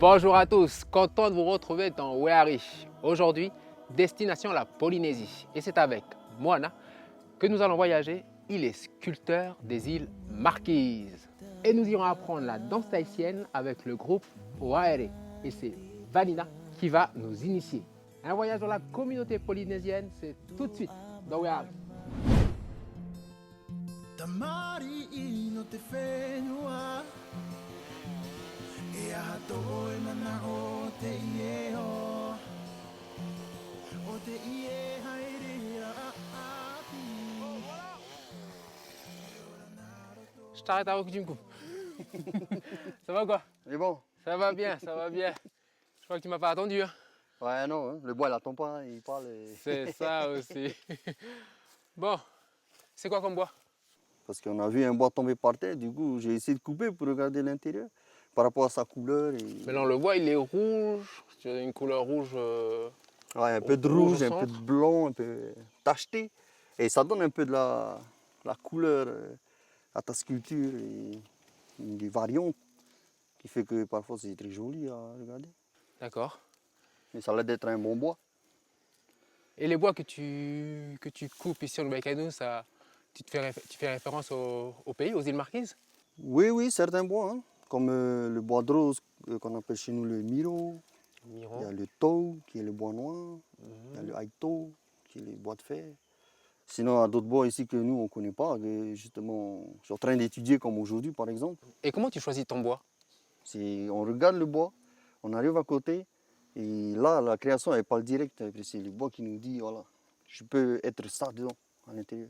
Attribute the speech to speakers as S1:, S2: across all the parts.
S1: Bonjour à tous, content de vous retrouver dans Weari. Aujourd'hui, destination la Polynésie. Et c'est avec Moana que nous allons voyager. Il est sculpteur des îles Marquises. Et nous irons apprendre la danse tahitienne avec le groupe Waere. Et c'est Vanina qui va nous initier. Un voyage dans la communauté polynésienne, c'est tout de suite dans Weari. Je t'arrête avant que tu me coupes. Ça va quoi?
S2: C'est bon.
S1: Ça va bien, ça va bien. Je crois que tu m'as pas attendu. Hein.
S2: Ouais, non, hein, le bois, il attend pas, il parle.
S1: C'est ça aussi. Bon, c'est quoi comme bois?
S2: Parce qu'on a vu un bois tomber par terre, du coup, j'ai essayé de couper pour regarder l'intérieur, par rapport à sa couleur.
S1: Mais non, le bois, il est rouge. Tu as une couleur rouge.
S2: Ouais, un peu de
S1: rouge
S2: rouge,
S1: au
S2: un peu de
S1: centre.
S2: blanc, un peu tacheté. Et ça donne un peu de la couleur à ta sculpture, et des variantes, qui fait que parfois c'est très joli à regarder.
S1: D'accord.
S2: Mais ça a l'air d'être un bon bois.
S1: Et les bois que tu coupes ici au Baïkano, ça, tu fais référence au pays, aux îles Marquises?
S2: Oui, oui, certains bois, hein, comme le bois de rose, qu'on appelle chez nous le miro. Il y a le tau, qui est le bois noir. Il y a le haïto, qui est le bois de fer. Sinon, il y a d'autres bois ici que nous, on ne connaît pas, que justement, je suis en train d'étudier, comme aujourd'hui, par exemple.
S1: Et comment tu choisis ton bois?
S2: On regarde le bois, on arrive à côté, et là, la création, elle parle direct. C'est le bois qui nous dit, voilà, je peux être ça dedans, à l'intérieur.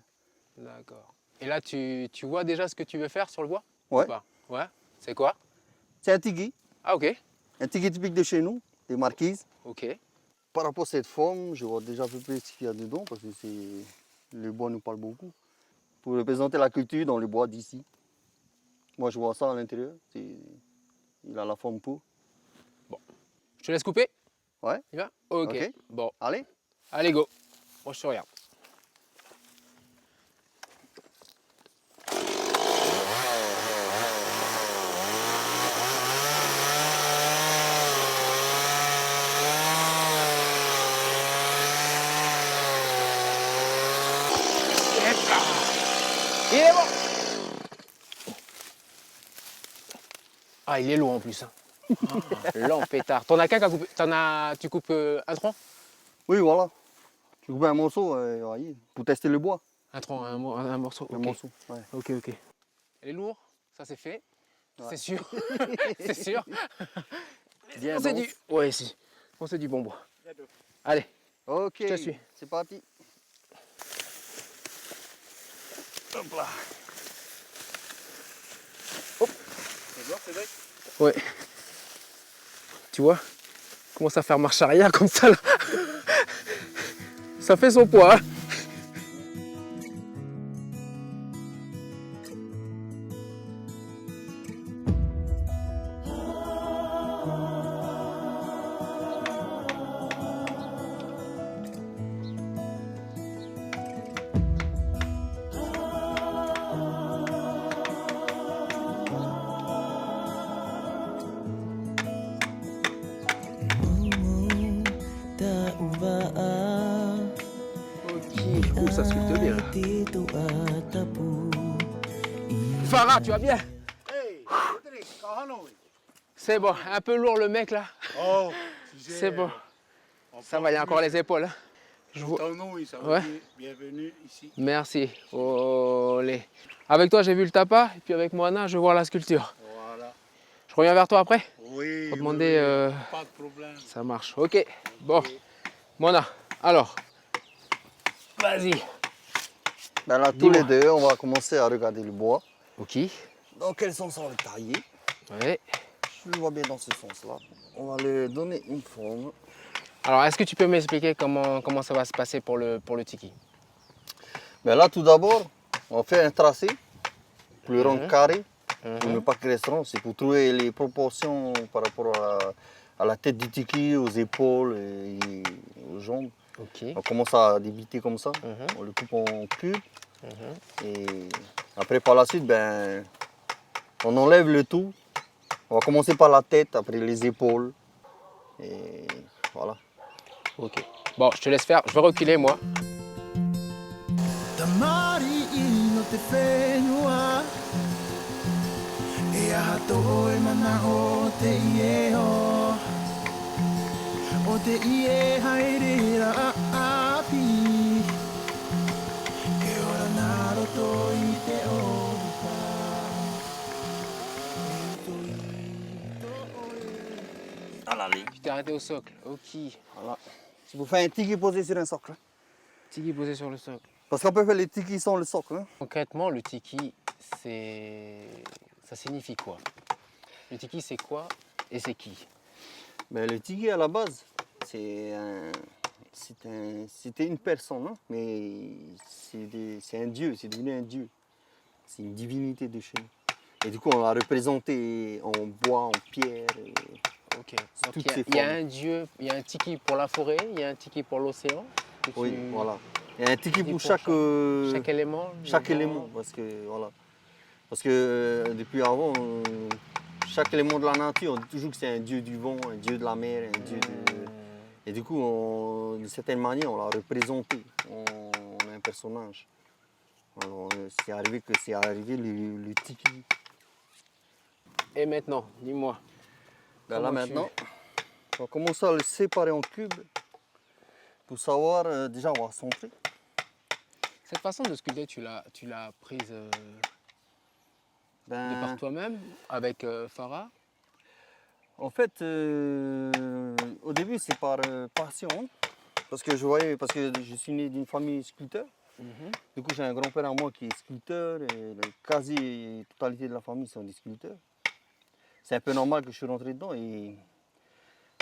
S1: D'accord. Et là, tu vois déjà ce que tu veux faire sur le bois?
S2: Ouais.
S1: Ou pas? Ouais. C'est quoi?
S2: C'est un tigui,
S1: Ah, ok.
S2: un tigui typique de chez nous, des Marquises.
S1: Ok.
S2: Par rapport à cette forme, je vois déjà à peu près ce qu'il y a dedans, parce que le bois nous parle beaucoup. Pour représenter la culture dans le bois d'ici. Moi, je vois ça à l'intérieur. Il a la forme pour.
S1: Je te laisse couper?
S2: Ouais.
S1: Il va? Ok.
S2: Ok.
S1: Bon.
S2: Allez.
S1: Allez, go. Moi, je te regarde. Il est bon. Ah, il est lourd en plus. Hein. Ah, l'empêtard. T'en as qu'un qu'à couper? Tu coupes un tronc?
S2: Oui, voilà. Tu coupes un morceau pour tester le bois.
S1: Un tronc, un morceau.
S2: Un
S1: Ok.
S2: morceau. Ouais.
S1: Ok. Elle est lourde, ça c'est fait.
S2: Ouais.
S1: C'est sûr. C'est sûr.
S2: Bien
S1: C'est
S2: dense.
S1: du. Ouais, si. On c'est du bon bois. Allez.
S2: Ok.
S1: Je te suis.
S2: C'est parti. Hop là.
S1: Hop.
S2: C'est bon, Cédric?
S1: Ouais. Tu vois? Commence à faire marche arrière comme ça là. Ça fait son poids. Hein. Ok, ça sculpte bien. Farah, tu vas bien?
S3: Hey, Cédric, kahano.
S1: C'est bon, un peu lourd le mec là.
S3: Oh,
S1: C'est bon. Ça va, il y a encore les épaules. Hein. Je vois.
S3: Ça
S1: Ouais.
S3: va, bienvenue ici.
S1: Merci. Olé. Avec toi, j'ai vu le tapa, et puis avec Moana, je vois la sculpture.
S3: Voilà.
S1: Je reviens vers toi après
S3: Oui,
S1: pour demander.
S3: pas de problème.
S1: Ça marche. Ok. Bon. Moana, alors. Vas-y.
S2: Ben là, tous
S1: Dis-moi.
S2: les deux, on va commencer à regarder le bois.
S1: Ok.
S2: Dans quel sens on va le tailler?
S1: Ouais.
S2: Je le vois bien dans ce sens-là. On va lui donner une forme.
S1: Alors, est-ce que tu peux m'expliquer comment ça va se passer pour le tiki?
S2: Ben là, tout d'abord, on fait un tracé, plus rond carré, pour ne
S1: Mhm.
S2: pas qu'il reste rond. C'est pour trouver les proportions par rapport à la tête du tiki, aux épaules et aux jambes.
S1: Ok.
S2: On commence à débiter comme ça.
S1: Mhm.
S2: On le coupe en cubes.
S1: Mhm.
S2: Et après, par la suite, ben, on enlève le tout On va commencer par la tête, après les épaules. Et voilà.
S1: Ok. Bon, je te laisse faire. Je vais reculer moi.
S4: Tamari no te whenua E aha tō e mana o te ieo O te ie haere a api E ora nā roto i te oruka E to i to oe
S2: À la ligne.
S1: Tu t'es arrêté au socle. Ok.
S2: Voilà. Je vous fais un tiki posé sur un socle.
S1: Tiki posé sur le socle.
S2: Parce qu'on peut faire les tikis sans le socle. Hein.
S1: Concrètement, le tiki, ça signifie quoi? Le tiki, c'est quoi et c'est qui?
S2: Mais le tiki à la base, c'était une personne, hein, mais c'est un dieu, c'est devenu un dieu. C'est une divinité de chez nous. Et du coup, on l'a représenté en bois, en pierre.
S1: Ok. Donc
S2: toutes
S1: il
S2: ces
S1: y a
S2: formes.
S1: un dieu, il y a un tiki pour la forêt, il y a un tiki pour l'océan. que
S2: Oui,
S1: tu-
S2: voilà. Il y a un tiki
S1: dis
S2: pour
S1: pour
S2: chaque,
S1: Chaque élément.
S2: chaque
S1: le
S2: élément.
S1: vent.
S2: Parce que depuis avant, chaque élément de la nature, on dit toujours que c'est un dieu du vent, un dieu de la mer, un dieu de... Et du coup, d'une certaine manière, on l'a représenté en un personnage. Alors, c'est arrivé le tiki.
S1: Et maintenant, dis-moi.
S2: Ben là
S1: Comment tu-
S2: maintenant, on va commencer à le séparer en cubes pour savoir, déjà on va centrer.
S1: Cette façon de sculpter, tu l'as prise de
S2: Ben,
S1: par toi-même avec Farah.
S2: en fait, au début c'est par passion, hein, parce que je suis né d'une famille sculpteur. Du coup j'ai un grand-père à moi qui est sculpteur et la quasi-totalité de la famille sont des sculpteurs. C'est un peu normal que je suis rentré dedans et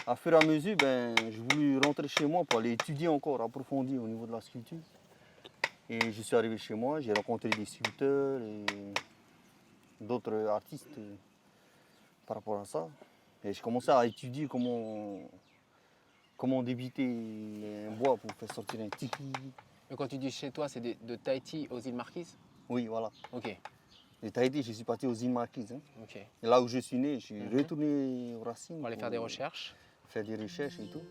S2: à fur et à mesure, ben, j'ai voulu rentrer chez moi pour aller étudier encore, approfondir au niveau de la sculpture. Et je suis arrivé chez moi, j'ai rencontré des sculpteurs et d'autres artistes par rapport à ça. Et j'ai commencé à étudier comment débiter un bois pour faire sortir un tiki.
S1: Mais quand tu dis chez toi, c'est de Tahiti aux îles Marquises?
S2: Oui, voilà.
S1: Ok,
S2: De Tahiti, je suis parti aux îles Marquises. Hein.
S1: ok.
S2: Et là où je suis né, je suis retourné aux racines.
S1: On va aller faire des recherches.
S2: Faire des recherches et tout.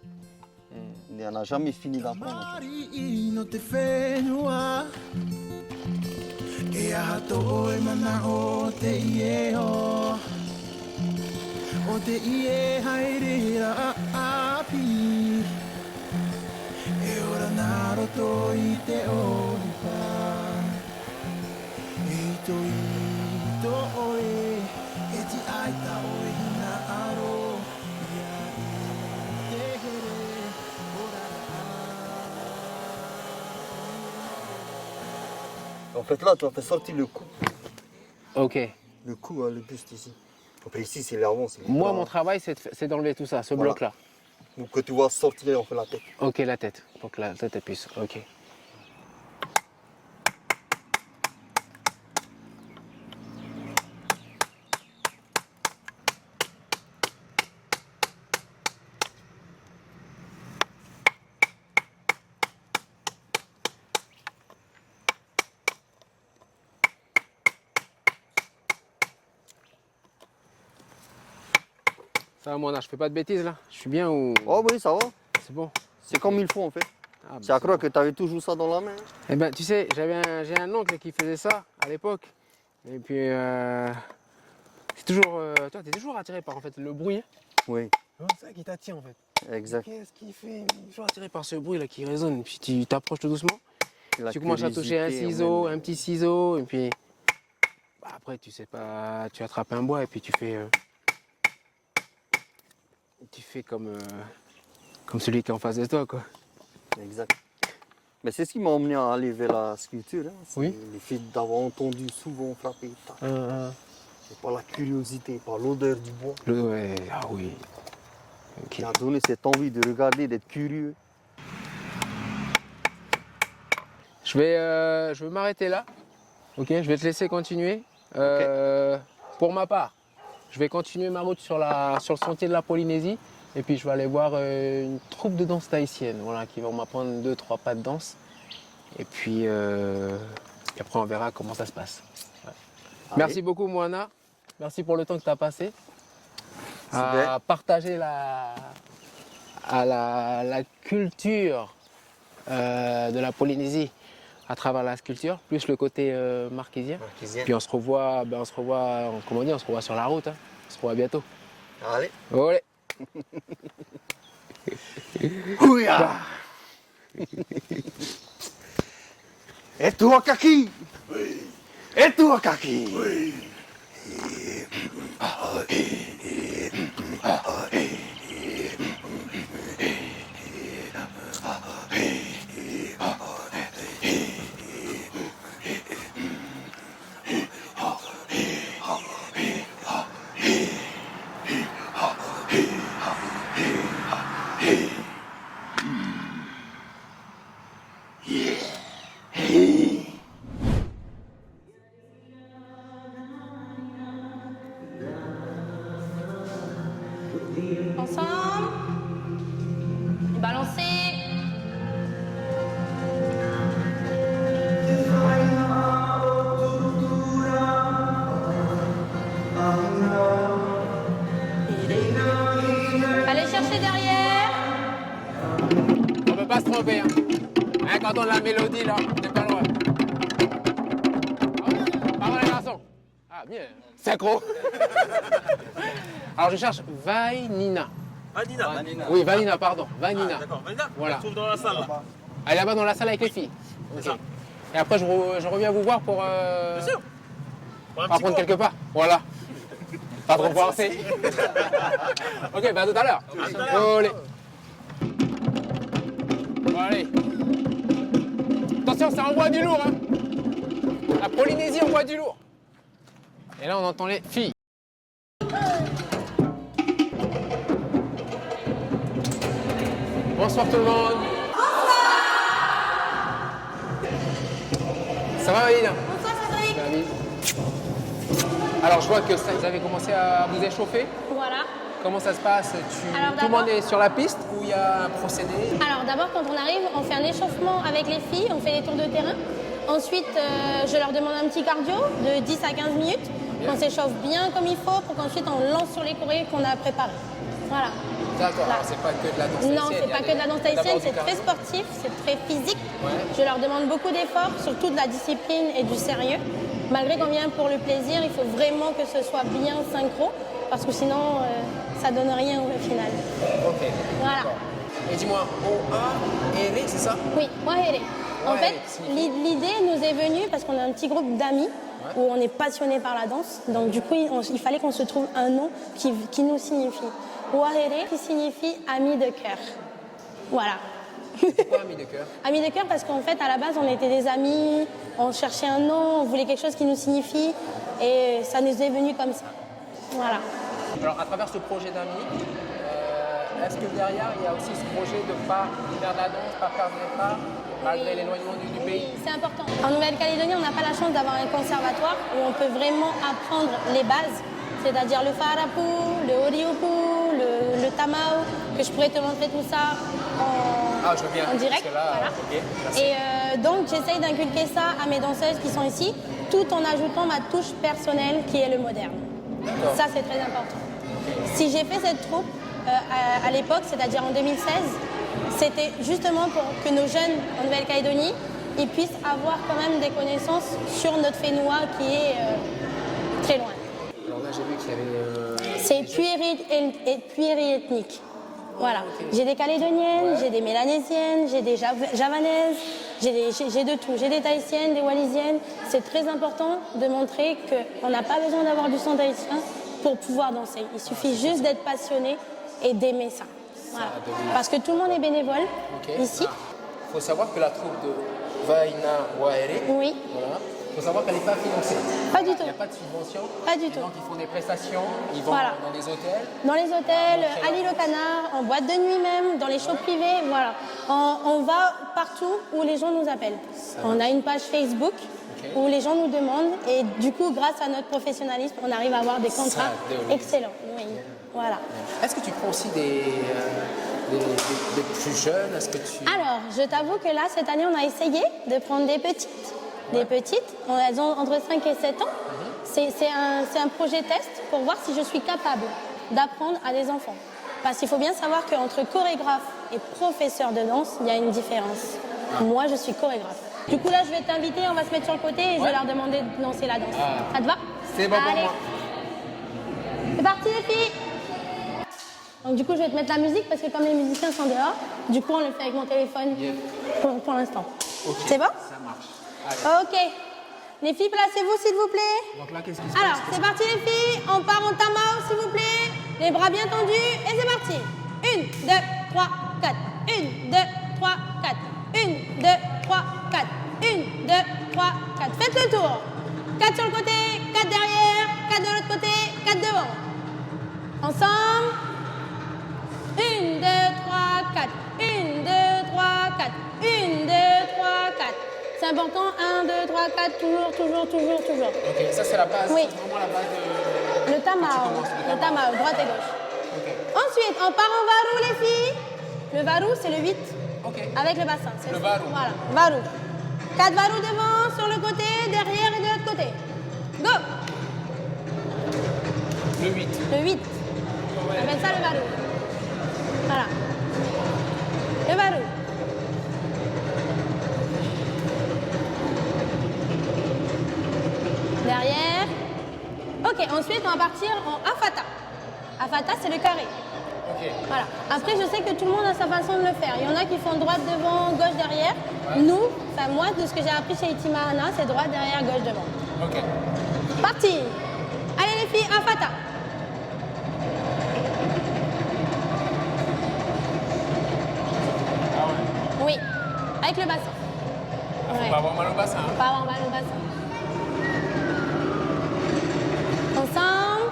S2: Et on n'a jamais fini d'apprendre. En fait.
S4: Tamari no te whenua E aha tō e mana o te ieo O te ie haere a api E ora nā roto i te oruka E i to oe E ti aita o e hina aro Ia i te here ora
S2: En fait, là, tu vas faire sortir le cou.
S1: Ok.
S2: Le cou, hein, le buste ici. Après ici, c'est l'avant.
S1: Moi, mon travail, c'est d'enlever tout ça, ce
S2: Voilà.
S1: bloc-là.
S2: Donc que tu vois sortir, on fait la tête.
S1: Ok, la tête. Pour que la tête elle puisse. Ok. Ça va, Moana, je fais pas de bêtises là? Je suis bien ou.
S2: Oh oui, ça va.
S1: C'est bon?
S2: C'est comme il faut en fait.
S1: Ah, bah,
S2: C'est à croire que tu avais toujours ça dans la main.
S1: Eh ben, tu sais, j'ai un oncle qui faisait ça à l'époque. Et puis, c'est toujours, toi, t'es toujours attiré par en fait le bruit.
S2: Oui,
S1: C'est ça qui t'attire en fait.
S2: exact.
S1: Qu'est-ce qu'il fait? Toujours attiré par ce bruit là qui résonne. Et puis tu t'approches tout doucement.
S2: La
S1: Tu commences à toucher un
S2: curiosité,
S1: ciseau,
S2: même.
S1: un petit ciseau, et puis bah, après tu sais pas, tu attrapes un bois et puis tu fais comme celui qui est en face de toi quoi.
S2: Exact. Mais c'est ce qui m'a emmené à aller vers la sculpture. Hein. C'est
S1: Oui.
S2: le fait d'avoir entendu souvent frapper. Tac. C'est par la curiosité, par l'odeur du bois,
S1: Ouais, ah oui. Ok.
S2: qui a donné cette envie de regarder, d'être curieux.
S1: Je vais m'arrêter là. Ok, je vais te laisser continuer. Pour ma part, je vais continuer ma route sur le sentier de la Polynésie. Et puis je vais aller voir une troupe de danse tahitienne, voilà, qui vont m'apprendre 2-3 pas de danse. Et puis après on verra comment ça se passe. Ouais. Merci beaucoup Moana. Merci pour le temps que tu as passé. à partager la culture de la Polynésie à travers la sculpture, plus le côté marquisien. Puis on se revoit, comment on dit, on se revoit sur la route. Hein. On se revoit bientôt.
S2: Allez.
S1: Olé.
S2: Ouya. Et toi, Kaki? Oui. Et toi, Kaki? Oui.
S5: Ensemble. Et balancer. Allez chercher derrière.
S1: On peut pas se tromper. Hein. Hein, quand on a la mélodie là, on n'est pas loin. Pas mal les garçons. Ah bien. Synchro. Alors je cherche Vainina.
S6: Vanina.
S1: Oui, Vanina, pardon. Vanina.
S6: D'accord, Vanina,
S1: Voilà.
S6: on se trouve dans la salle là.
S1: Elle est là-bas dans la salle avec les filles.
S6: C'est
S1: Ok.
S6: ça.
S1: Et après, je reviens vous voir pour
S6: Bien sûr. Pour un petit
S1: apprendre
S6: cours.
S1: quelque part. Voilà. Pas trop forcé. Ok, bah à tout à l'heure.
S6: tout à l'heure.
S1: Allez. Bon, allez. Attention, ça envoie du lourd. Hein. La Polynésie envoie du lourd. Et là, on entend les filles. Bonsoir tout le monde. Ça va, Valina?
S5: Bonsoir Cédric.
S1: Salut. Alors, je vois que ça, vous avez commencé à vous échauffer.
S5: Voilà.
S1: Comment ça se passe?
S5: Alors,
S1: Tout le monde est sur la piste ou il y a un procédé?
S5: Alors d'abord quand on arrive, on fait un échauffement avec les filles, on fait des tours de terrain. Ensuite, je leur demande un petit cardio de 10 à 15 minutes. On s'échauffe bien comme il faut pour qu'ensuite on lance sur les chorés qu'on a préparés. Voilà.
S1: D'accord,
S5: Là.
S1: alors c'est pas que de la danse tahitienne.
S5: Non, c'est pas que de la danse tahitienne, c'est très sportif, c'est très physique.
S1: Ouais.
S5: Je leur demande beaucoup d'efforts, surtout de la discipline et du sérieux. Malgré qu'on vient pour le plaisir, il faut vraiment que ce soit bien synchro, parce que sinon, ça donne rien au final.
S1: Ok.
S5: Voilà.
S1: D'accord. Et dis-moi, OA et V, c'est ça?
S5: Oui, Wahere. En
S1: Wahere,
S5: fait,
S1: signifie?
S5: l'idée nous est venue parce qu'on a un petit groupe d'amis où on est passionné par la danse. Donc du coup, il fallait qu'on se trouve un nom qui nous signifie. Wahere, qui signifie ami de cœur. Voilà.
S1: Pourquoi ami de cœur?
S5: Amis de cœur parce qu'en fait, à la base, on était des amis, on cherchait un nom, on voulait quelque chose qui nous signifie et ça nous est venu comme ça. Voilà.
S1: Alors, à travers ce projet d'amis, est-ce que derrière, il y a aussi ce projet de ne pas faire de la danse, pas faire de pas, malgré l'éloignement du pays?
S5: C'est important. En Nouvelle-Calédonie, on n'a pas la chance d'avoir un conservatoire où on peut vraiment apprendre les bases, c'est-à-dire le farapu, le oriupu, le tamao, que je pourrais te montrer tout ça
S1: Ah, je veux bien.
S5: en direct.
S1: Parce que là,
S5: Voilà.
S1: ok, merci.
S5: Et donc, j'essaye d'inculquer ça à mes danseuses qui sont ici, tout en ajoutant ma touche personnelle qui est le moderne.
S1: D'accord.
S5: Ça, c'est très important. Si j'ai fait cette troupe à l'époque, c'est-à-dire en 2016, c'était justement pour que nos jeunes en Nouvelle-Calédonie ils puissent avoir quand même des connaissances sur notre fénois qui est très loin.
S1: Alors là, j'ai vu qu'il y avait...
S5: C'est pluriethnique. Voilà. J'ai des Calédoniennes, j'ai des Mélanésiennes, j'ai des Javanaises, j'ai de tout. J'ai des Tahitiennes, des Wallisiennes. C'est très important de montrer qu'on n'a pas besoin d'avoir du sang tahitien pour pouvoir danser. Il suffit juste d'être passionné et d'aimer ça. Voilà. Parce que tout le monde est bénévole ici.
S1: Il faut savoir que la troupe de Vaina Wahere,
S5: Oui.
S1: voilà, il faut savoir qu'elle n'est pas financée.
S5: Pas du tout.
S1: Il n'y a pas de subvention.
S5: Pas du
S1: Et
S5: tout.
S1: donc ils font des prestations, ils vont
S5: Voilà.
S1: dans des hôtels.
S5: Dans les hôtels, à l'île au Canard, en boîte de nuit même, dans les shows privés, voilà. On va partout où les gens nous appellent. On a une page Facebook où les gens nous demandent et du coup, grâce à notre professionnalisme, on arrive à avoir des contrats excellents. Oui. Voilà.
S1: Est-ce que tu prends aussi des plus jeunes? Est-ce que tu...
S5: Alors, je t'avoue que là, cette année, on a essayé de prendre des petites. Des petites, elles ont entre 5 et 7 ans. C'est un projet test pour voir si je suis capable d'apprendre à des enfants. Parce qu'il faut bien savoir qu'entre chorégraphe et professeur de danse, il y a une différence. Moi, je suis chorégraphe. Du coup, là, je vais t'inviter, on va se mettre sur le côté et je vais leur demander de danser la danse. Ça te va?
S1: C'est bon pour
S5: Allez.
S1: moi.
S5: C'est parti, les filles. Donc, du coup, je vais te mettre la musique parce que comme les musiciens sont dehors, du coup, on le fait avec mon téléphone pour l'instant.
S1: Okay.
S5: C'est bon?
S1: Ça marche. Allez.
S5: Ok. Les filles, placez-vous, s'il vous plaît.
S1: Donc là, qu'est-ce qui se
S5: Alors,
S1: passe?
S5: c'est parti, les filles. On part en tamao, s'il vous plaît. Les bras bien tendus. Et c'est parti. 1, 2, 3, 4. 1, 2, 3, 4. 1, 2, 3, 4. 1, 2, 3, 4. Faites le tour. 4 sur le côté, 4 derrière, 4 de l'autre côté, 4 devant. Ensemble. 1, 2, 3, 4. 1, 2, 3, 4. 1, 2, 3, 4. C'est important. 1, 2, 3, 4. Toujours.
S1: Ok, ça c'est la base.
S5: Oui.
S1: C'est vraiment la base de...
S5: Le tamao. Le tamao, droite et gauche.
S1: Ok.
S5: Ensuite, on part en varou, les filles. Le varou, c'est le 8
S1: Ok.
S5: avec le bassin. C'est
S1: Le varou.
S5: Voilà, varou. 4 varous devant, sur le côté, derrière et de l'autre côté. Go.
S1: Le 8.
S5: Le 8. On appelle ça le varou. Voilà. Le varou. Derrière. Ok, ensuite, on va partir en afata. Afata, c'est le carré.
S1: Ok.
S5: Voilà. Après, je sais que tout le monde a sa façon de le faire. Il y en a qui font droite devant, gauche derrière. Nous, enfin moi, de ce que j'ai appris chez Itimahana, c'est droite derrière, gauche devant.
S1: Ok.
S5: Parti. Allez les filles, afata.
S1: Ah ouais.
S5: Oui, avec le bassin.
S1: Ah, faut
S5: Ouais.
S1: pas avoir mal au bassin. Hein.
S5: Pas avoir mal au bassin. Ensemble.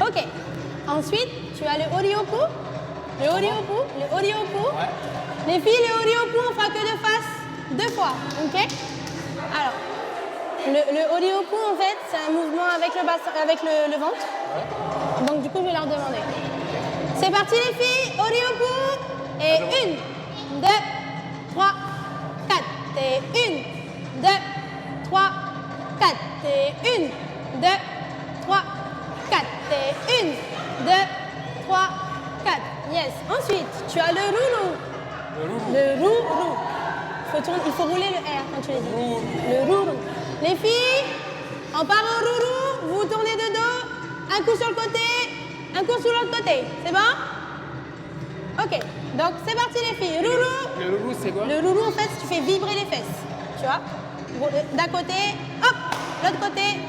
S5: Ok. Ensuite, tu as le oriopu. Le oriopu.
S1: Ouais.
S5: Les filles, le oriopu, on fera que de face 2 fois. Ok? Alors, le oriopu, en fait, c'est un mouvement avec le bassin, avec le ventre. Donc, du coup, je vais leur demander. C'est parti, les filles. Oriopu. Et 1, 2, 3, 4. Et 1, 2, 3, 4. Et 1, 2, 3, 4. Et 1, 2, 3, 4. Yes. Ensuite, tu as le roulou. Le roulou. Il faut rouler le R quand tu les dis. Le roulou. Les filles, on part en roulou. Vous tournez de dos. Un coup sur le côté. Un coup sur l'autre côté. C'est bon? Ok. Donc, c'est parti les filles. Roulou.
S1: Le loulou, c'est quoi?
S5: Le roulou, en fait, tu fais vibrer les fesses. Tu vois? D'un côté, hop, l'autre côté.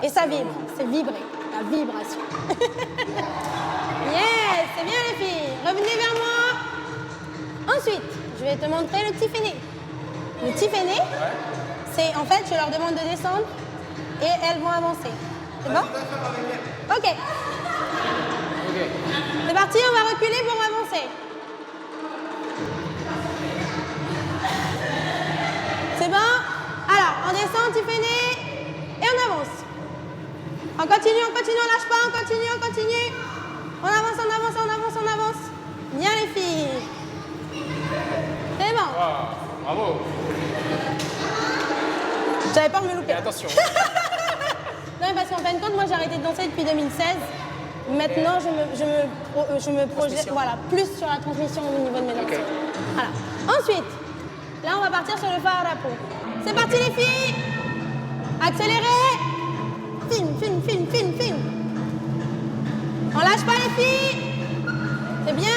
S5: Et ça vibre. C'est vibrer. La vibration. Yes, c'est bien les filles. Revenez vers moi. Ensuite, je vais te montrer le tiféné. Le tiféné, c'est en fait, je leur demande de descendre et elles vont avancer. C'est bon? Ok.
S1: Ok.
S5: C'est parti, on va reculer pour avancer. C'est bon? Alors, on descend, tiféné et on avance. On continue, on lâche pas, on continue. On avance. Bien les filles. C'est bon.
S1: Wow, bravo.
S5: J'avais peur de me louper.
S1: Et attention.
S5: Non, mais parce qu'en fin de compte, moi j'ai arrêté de danser depuis 2016. Maintenant, je me projette plus sur la transmission au niveau de mes danses.
S1: Ok.
S5: Voilà. Ensuite, là, on va partir sur le farapo. C'est parti les filles. Accélérez. Film. On lâche pas les filles. C'est bien,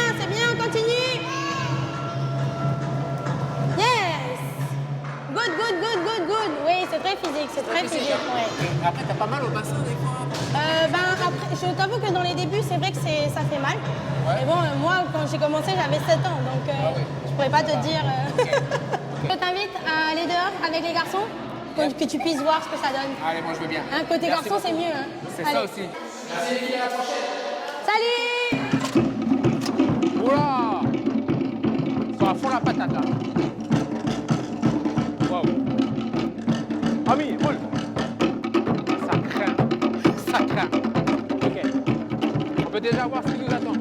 S5: on continue. Yes. Good. Oui, c'est très physique, ouais.
S1: Et après, t'as pas mal au bassin des fois?
S5: Après, je t'avoue que dans les débuts, c'est vrai que ça fait mal.
S1: Ouais.
S5: Mais bon, moi, quand j'ai commencé, j'avais 7 ans, donc je pourrais pas te dire... Je t'invite à aller dehors avec les garçons, que tu puisses voir ce que ça donne.
S1: Allez, moi je veux bien.
S5: Hein, côté
S1: Merci
S5: garçon, c'est
S1: beaucoup.
S5: mieux. Hein.
S1: C'est
S5: Allez.
S1: ça aussi. Merci les filles, à la prochaine.
S5: Salut.
S1: Oula! Faut à fond la patate là. Waouh. Ami, roule. Ça craint. Ok. On peut déjà voir ce qui nous attend.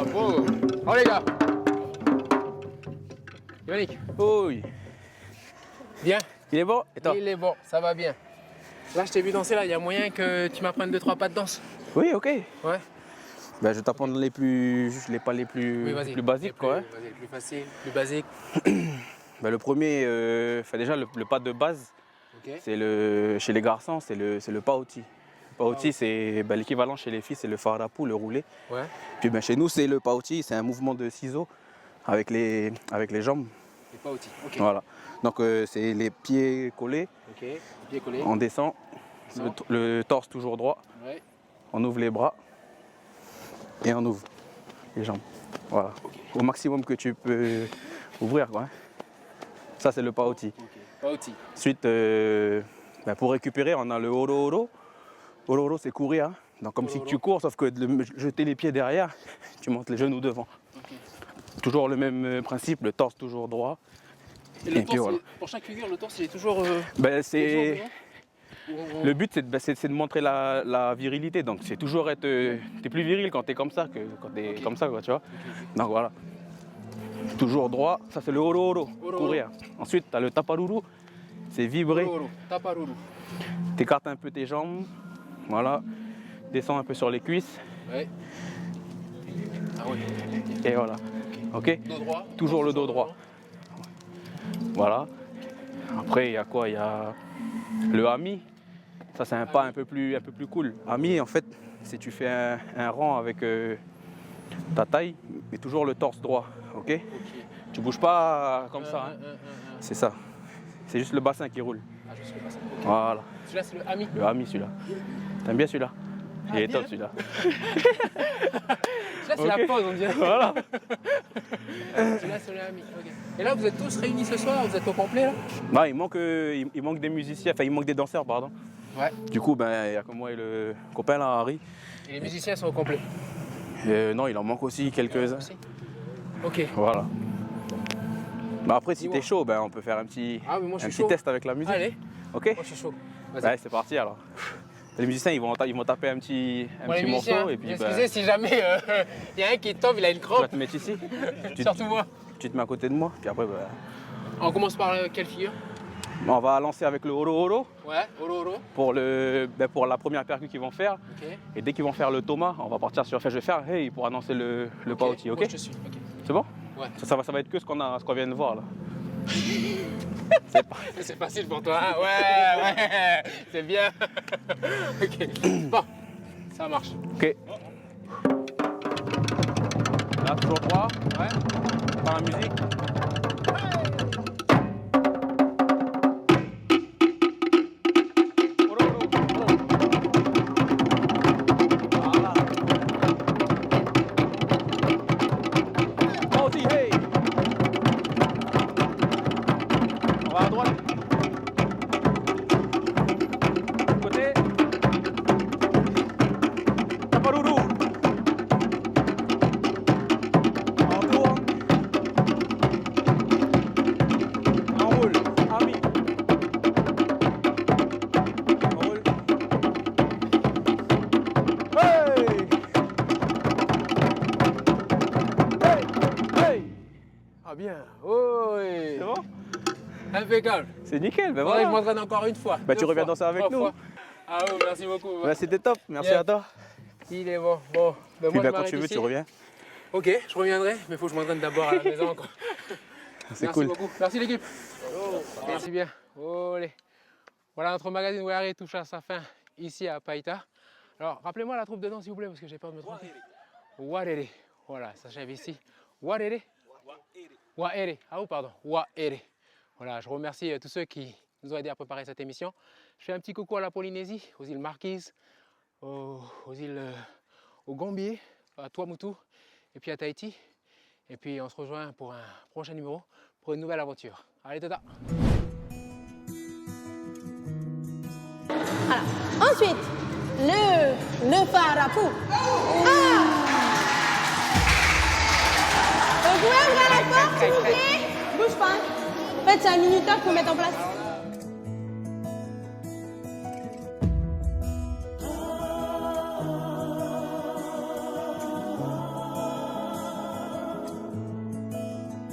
S1: Bravo. Oh les gars. Yannick.
S7: Oui.
S1: Bien.
S7: Il est bon? Et toi?
S1: Il est bon, ça va bien. Là, je t'ai vu danser là, il y a moyen que tu m'apprennes 2-3 pas de danse.
S7: Oui, ok.
S1: Ouais.
S7: Ben, je vais t'apprendre les pas les plus,
S1: Oui, vas-y.
S7: plus basiques, quoi. Hein.
S1: Vas-y, plus facile, plus basique.
S7: Ben, le premier, déjà le pas de base,
S1: Ok.
S7: chez les garçons, c'est le paoti. Le paoti, c'est l'équivalent chez les filles, c'est le farapou, le roulé.
S1: Ouais.
S7: Puis chez nous, c'est le paoti, c'est un mouvement de ciseaux avec les jambes.
S1: C'est pas outil. Ok.
S7: Voilà. Donc c'est les pieds collés,
S1: Ok. Les pieds collés.
S7: on descend, le torse toujours droit,
S1: Ouais.
S7: on ouvre les bras et on ouvre les jambes. Voilà. Au maximum que tu peux ouvrir, quoi. Hein. Ça, c'est le paoti.
S1: Ok. Pas outil.
S7: Ensuite, pour récupérer, on a le oro oro. Oro oro, c'est courir. Hein. Donc comme si tu cours, sauf que de jeter les pieds derrière, tu montes les genoux devant.
S1: Ok.
S7: Toujours le même principe, le torse toujours droit.
S1: Et le
S7: Et puis
S1: torse,
S7: voilà.
S1: pour chaque figure, le torse, il est toujours.
S7: C'est...
S1: toujours
S7: Le but, c'est de montrer la virilité. Donc, c'est toujours être. T'es plus viril quand t'es comme ça que quand t'es comme ça, quoi, tu vois. Donc, voilà. Toujours droit. Ça, c'est le oro oro,
S1: Oro.
S7: courir. Ensuite, t'as le taparuru. C'est vibrer.
S1: Oro, taparuru.
S7: T'écartes un peu tes jambes. Voilà. Descends un peu sur les cuisses.
S1: Ouais. Ah oui.
S7: Et voilà. Ok.
S1: Dos droit.
S7: Toujours le dos droit. Voilà. Après, il y a quoi? Il y a le hami. Ça, c'est un pas un peu plus cool. Hami, en fait, c'est tu fais un rang avec ta taille, mais toujours le torse droit. Ok? Tu bouges pas comme ça. Hein. C'est ça. C'est juste le bassin qui roule.
S1: Ah, je sais pas ça.
S7: Voilà.
S1: Celui-là, c'est le hami.
S7: Le hami, celui-là. T'aimes bien celui-là? Il est top, celui-là.
S1: Celui-là, c'est la pause, on dirait.
S7: Voilà.
S1: Celui-là, c'est le hami. Ok. Et là, vous êtes tous réunis ce soir? Vous êtes au complet, là?
S7: Non, il manque des musiciens, enfin, il manque des danseurs, pardon.
S1: Ouais.
S7: Du coup, il y a que moi et le copain, là, Harry.
S1: Et les musiciens sont au complet?
S7: Non, il en manque aussi quelques-uns.
S1: Aussi. Ok.
S7: Voilà. Bah après, si t'es chaud, on peut faire un petit,
S1: Ah, mais moi, je
S7: un
S1: suis
S7: petit
S1: chaud.
S7: test avec la musique.
S1: Allez,
S7: Ok?
S1: moi, je suis chaud. Vas-y.
S7: Ouais, c'est parti alors. Les musiciens, ils vont taper un petit
S1: Bon, les musiciens,
S7: morceau et puis
S1: excusez si jamais il y a un qui tombe, il a une
S7: tu vas
S1: crampe.
S7: te mettre ici.
S1: Surtout moi.
S7: Tu te mets à côté de moi, puis après,
S1: On commence par quelle figure?
S7: on va lancer avec le oro oro
S1: Ouais, oro oro.
S7: pour la première percu qu'ils vont faire.
S1: Ok.
S7: Et dès qu'ils vont faire le Thomas, on va partir sur. Enfin, je vais faire hey pour annoncer le paoti, ok?
S1: Moi, je te suis. Ok.
S7: C'est bon?
S1: Ouais.
S7: Ça va être que ce qu'on vient de voir là.
S1: C'est facile pour toi, hein? Ouais, c'est bien. Ok. Bon, ça marche.
S7: Ok. Là, toujours droit.
S1: Ouais.
S7: Par la musique. Voilà. Paoti, hey. On va à droite. Côté. Taparuru. On tourne. On roule. Ami. On roule. Hey! Hey! Hey!
S1: Ah bien. Oh, oui.
S7: C'est bon?
S1: Impeccable.
S7: C'est nickel, ben
S1: Faudrait que je
S7: voilà.
S1: m'entraîne encore une fois.
S7: Bah, tu
S1: deux
S7: reviens
S1: fois,
S7: danser avec
S1: 3
S7: nous.
S1: fois. Ah oui, merci beaucoup.
S7: Bah, c'était top, merci
S1: Yes.
S7: à toi.
S1: Il est bon. Bon, ben
S7: Puis
S1: moi, je
S7: quand
S1: m'arrête
S7: tu veux,
S1: ici.
S7: tu reviens.
S1: Ok, je reviendrai, mais il faut que je m'entraîne d'abord à la maison. Quoi.
S7: C'est
S1: Merci
S7: cool.
S1: beaucoup. Merci l'équipe. Merci bien. Olé. Voilà, notre magazine Wayari touche à sa fin ici à Païta. Alors, rappelez-moi la troupe de danse, s'il vous plaît, parce que j'ai peur de me tromper. Warere. Voilà, ça j'avais ici. Warere. Waere. Ah oui, pardon. Waere. Voilà, je remercie tous ceux qui nous ont aidés à préparer cette émission. Je fais un petit coucou à la Polynésie, aux îles Marquises, aux îles au Gambier, à Tuamotu, et puis à Tahiti. Et puis on se rejoint pour un prochain numéro, pour une nouvelle aventure. Allez, tata!
S5: Voilà. Ensuite, le farapou. Ah! Vous pouvez ouvrir la porte, s'il vous plaît? Bouge pas. En fait, c'est un minuteur qu'il faut mettre en place.